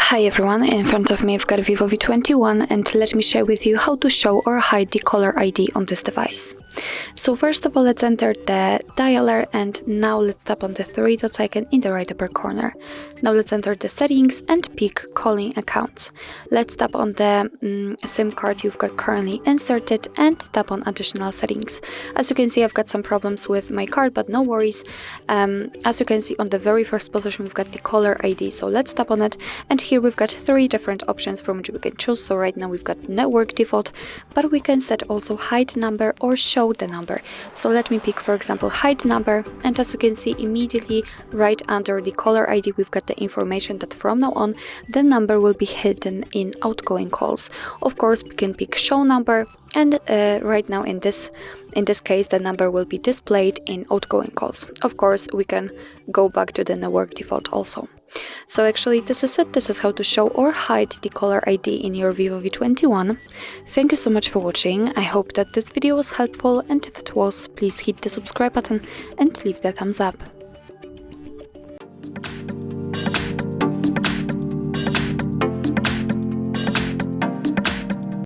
Hi everyone, in front of me I've got VIVO V21 and let me share with you how to show or hide the caller ID on this device. So first of all, let's enter the dialer and now let's tap on the three dots icon in the right upper corner. Now let's enter the settings and pick calling accounts. Let's tap on the SIM card you've got currently inserted and tap on additional settings. As you can see, I've got some problems with my card, but no worries. As you can see, on the very first position we've got the caller ID, so let's tap on it, and here we've got three different options from which we can choose. So right now we've got network default, but we can set also hide number or show the number. So let me pick, for example, hide number, and as you can see immediately right under the caller ID we've got the information that from now on the number will be hidden in outgoing calls. Of course, we can pick show number, and right now in this case the number will be displayed in outgoing calls. Of course, we can go back to the network default also. So actually this is it. This is how to show or hide the caller ID in your VIVO V21. Thank you so much for watching. I hope that this video was helpful, and if it was, please hit the subscribe button and leave the thumbs up.